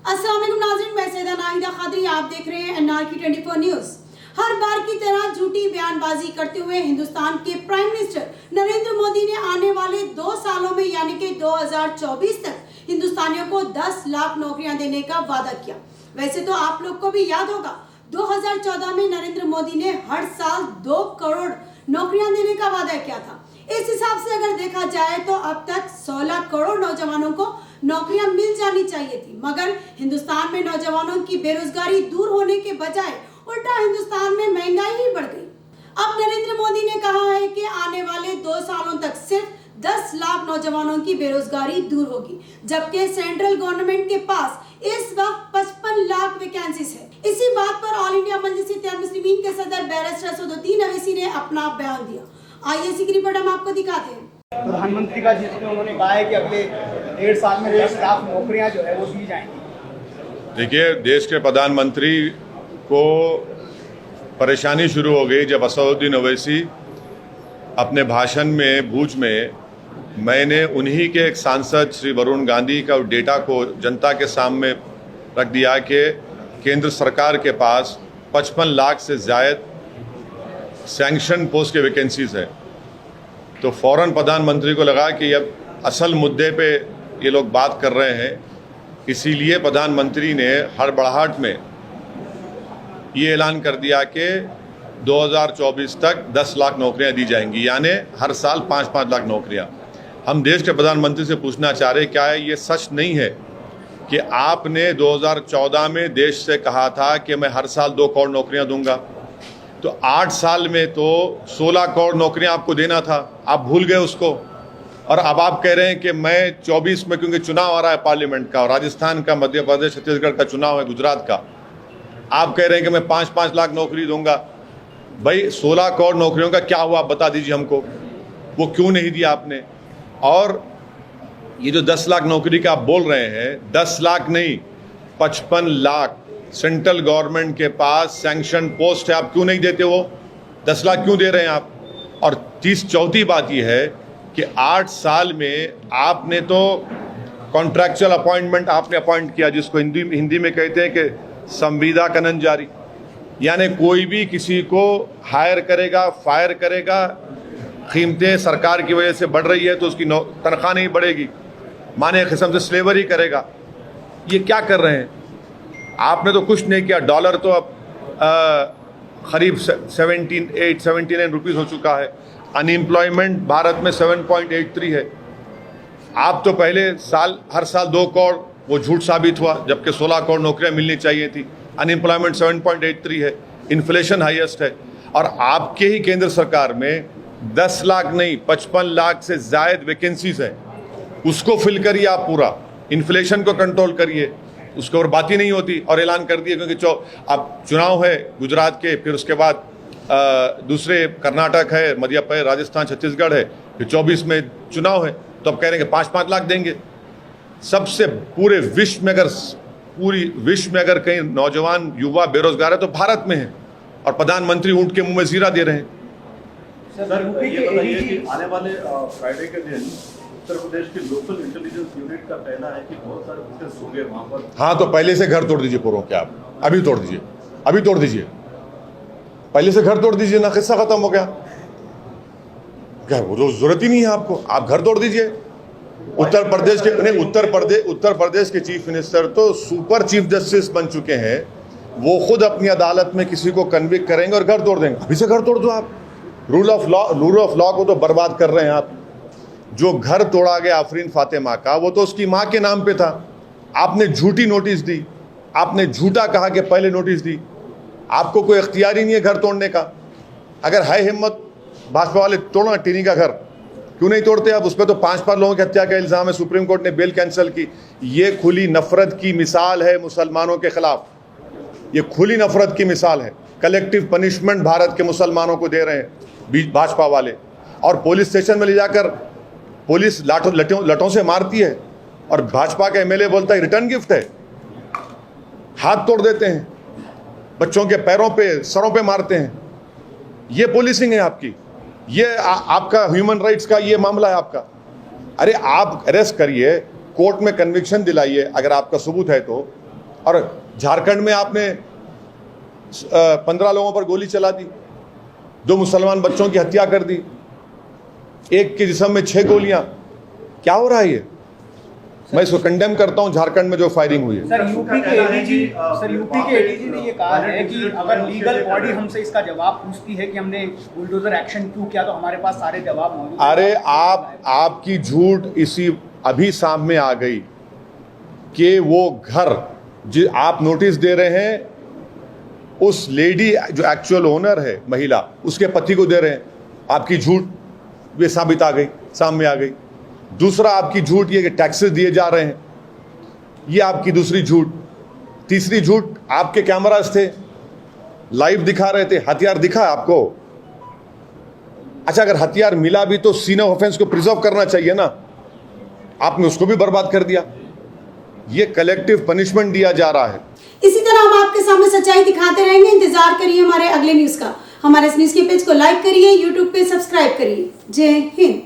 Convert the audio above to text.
अस्सलाम वालेकुम नाज़रीन, मैं सैयदा नाहिदा खादरी, आप देख रहे हैं एनआरके 24 न्यूज़। हर बार की तरह झूठी बयानबाजी करते हुए हिंदुस्तान के प्राइम मिनिस्टर नरेंद्र मोदी ने आने वाले 2 सालों में यानी कि 2024 तक हिंदुस्तानियों को 10 लाख नौकरियां देने का वादा किया। वैसे तो आप लोग को भी याद होगा 2014 में नरेंद्र मोदी ने हर साल 2 करोड़ नौकरियां देने का वादा किया था। इस हिसाब से अगर देखा जाए तो अब तक 16 करोड़ नौजवानों को नौकरियां मिल जानी चाहिए थी, मगर हिंदुस्तान में नौजवानों की बेरोजगारी दूर होने के बजाय उल्टा हिंदुस्तान में महंगाई ही बढ़ गई। अब नरेंद्र मोदी ने कहा है कि आने वाले 2 सालों तक सिर्फ 10 लाख नौजवानों की बेरोजगारी दूर होगी, जबकि सेंट्रल गवर्नमेंट के पास इस वक्त 55 लाख वैकेंसीज है। इसी बात पर ऑल इंडिया मजलिस इत्तेहाद मुस्लिमीन के सदर बैरिस्टर असदुद्दीन अवैसी ने अपना बयान दिया। आइए इसी की रिपोर्ट हम आपको दिखाते हैं। प्रधानमंत्री का जिसमें उन्होंने कहा है कि अगले 1.5 साल में 10 लाख नौकरियां जो है वो दी जाएंगी। देखिए, देश के प्रधानमंत्री को परेशानी शुरू हो गई जब असदुद्दीन ओवैसी अपने भाषण में भूज में मैंने उन्हीं के एक सांसद श्री वरुण गांधी का डेटा को जनता के सामने रख दिया कि केंद्र सरकार के पास 55 लाख से ज़्यादा सैंक्शन पोस्ट के वैकेंसीज है। तो फौरन प्रधानमंत्री को लगा कि अब असल मुद्दे पे ये लोग बात कर रहे हैं, इसीलिए प्रधानमंत्री ने हड़बड़ाहट में ये ऐलान कर दिया कि 2024 तक 10 लाख नौकरियां दी जाएंगी, यानी हर साल 5-5 लाख नौकरियां। हम देश के प्रधानमंत्री से पूछना चाह रहे क्या है ये सच नहीं है कि आपने 2014 में देश से कहा था कि मैं हर साल 2 करोड़ नौकरियां दूंगा, तो 8 साल में तो 16 करोड़ नौकरियां आपको देना था, आप भूल गए उसको। और अब आप कह रहे हैं कि मैं 24 में, क्योंकि चुनाव आ रहा है पार्लियामेंट का, और राजस्थान का, मध्य प्रदेश, छत्तीसगढ़ का चुनाव है, गुजरात का, आप कह रहे हैं कि मैं 5-5 लाख नौकरी दूंगा। भाई 16 करोड़ नौकरियों का क्या हुआ, आप बता दीजिए हमको, वो क्यों नहीं दिया आपने। और ये जो 10 लाख नौकरी का आप बोल रहे हैं, 10 लाख नहीं 55 लाख सेंट्रल गवर्नमेंट के पास सैंक्शन पोस्ट है, आप क्यों नहीं देते? वो 10 लाख क्यों दे रहे हैं आप? और चौथी बात यह है कि 8 साल में आपने तो कॉन्ट्रैक्चुअल अपॉइंटमेंट आपने अपॉइंट किया, जिसको हिंदी में कहते हैं कि संविदा कनन जारी, यानी कोई भी किसी को हायर करेगा, फायर करेगा, कीमतें सरकार की वजह से बढ़ रही है तो उसकी तनख्वाह नहीं बढ़ेगी, माने किस्म से स्लेवरी करेगा। ये क्या कर रहे हैं? आपने तो कुछ नहीं किया। डॉलर तो अब करीब 79 रुपीज़ हो चुका है। अनएम्प्लॉयमेंट भारत में 7.83 है। आप तो पहले हर साल 2 करोड़, वो झूठ साबित हुआ, जबकि 16 करोड़ नौकरियां मिलनी चाहिए थी। अनएम्प्लॉयमेंट 7.83 है, इन्फ्लेशन हाईएस्ट है। और आपके ही केंद्र सरकार में 10 लाख नहीं 55 लाख से ज़्यादा वैकेंसीज है, उसको फिल करिए आप पूरा, इन्फ्लेशन को कंट्रोल करिए, उसके और बात ही नहीं होती। और ऐलान कर दिए क्योंकि अब चुनाव है गुजरात के, फिर उसके बाद दूसरे कर्नाटक है, मध्य प्रदेश, राजस्थान, छत्तीसगढ़ है, फिर 24 में चुनाव है, तो अब कह रहे हैं कि 5-5 लाख देंगे। सबसे पूरे विश्व में अगर कहीं नौजवान युवा बेरोजगार है तो भारत में है, और प्रधानमंत्री ऊंट के मुंह में जीरा दे रहे हैं। सर, ये बताइए कि आने वाले फ्राइडे के दिन उत्तर प्रदेश की लोकल इंटेलिजेंस यूनिट का कहना है कि बहुत सारे बुकेस हो गए वहां पर। हाँ, तो पहले से घर तोड़ दीजिए पूरों के, आप अभी तोड़ दीजिए, अभी तोड़ दीजिए, पहले से घर तोड़ दीजिए ना, किस्सा खत्म हो गया। क्या वो जरूरत ही नहीं है आपको, आप घर तोड़ दीजिए। उत्तर प्रदेश के चीफ मिनिस्टर तो सुपर चीफ जस्टिस बन चुके हैं, वो खुद अपनी अदालत में किसी को कन्विक्ट करेंगे और घर तोड़ देंगे। अभी से घर तोड़ दो आप। रूल ऑफ लॉ को तो बर्बाद कर रहे हैं आप। जो घर तोड़ा गया आफरीन फातिमा का, वो तो उसकी माँ के नाम पे था। आपने झूठी नोटिस दी, आपने झूठा कहा कि पहले नोटिस दी। आपको कोई इख्तियार ही नहीं है घर तोड़ने का। अगर है हिम्मत भाजपा वाले, तोड़ना टिनी का घर, क्यों नहीं तोड़ते आप? उस पर तो 5 लोगों की हत्या का इल्ज़ाम है, सुप्रीम कोर्ट ने बेल कैंसिल की। ये खुली नफरत की मिसाल है मुसलमानों के खिलाफ, ये खुली नफरत की मिसाल है। कलेक्टिव पनिशमेंट भारत के मुसलमानों को दे रहे हैं भाजपा वाले, और पुलिस स्टेशन में ले जाकर पुलिस लठों से मारती है, और भाजपा का एमएलए बोलता है रिटर्न गिफ्ट है। हाथ तोड़ देते हैं, बच्चों के पैरों पे, सरों पे मारते हैं। ये पुलिसिंग है आपकी, ये आपका ह्यूमन राइट्स का ये मामला है आपका। अरे आप अरेस्ट करिए, कोर्ट में कन्विक्शन दिलाइए अगर आपका सबूत है तो, और झारखंड में आपने 15 लोगों पर गोली चला दी, 2 मुसलमान बच्चों की हत्या कर दी, एक के जिस्म में 6 गोलियां। क्या हो रहा है ये? मैं इसको कंडेम करता हूं, झारखंड में जो फायरिंग हुई है। सर यूपी के एडीजी ने ये कहा है कि अगर लीगल बॉडी हमसे इसका जवाब पूछती है कि हमने बुलडोजर एक्शन क्यों किया, तो हमारे पास सारे जवाब मौजूद हैं। अरे आपकी झूठ इसी अभी सामने आ गई कि वो घर जो आप नोटिस दे रहे हैं, उस लेडी जो एक्चुअल ओनर है महिला, उसके पति को दे रहे हैं। आपकी झूठ ये साबित आ गई, सामने आ गई। दूसरा आपकी झूठ ये कि टैक्सेस दिए जा रहे हैं, ये आपकी दूसरी झूठ। तीसरी झूठ, आपके कैमरास थे, लाइव दिखा रहे थे, हथियार दिखा आपको। अच्छा, अगर हथियार मिला भी तो सीन ऑफ ऑफेंस को प्रिजर्व करना चाहिए ना, आपने उसको भी बर्बाद कर दिया। ये कलेक्टिव पनिशमेंट दिया जा रहा है। इसी तरह हम आपके सामने सच्चाई दिखाते रहेंगे। इंतजार करिए हमारे अगले न्यूज का। हमारे इस न्यूज के पेज को लाइक करिए, यूट्यूब पे सब्सक्राइब करिए। जय हिंद।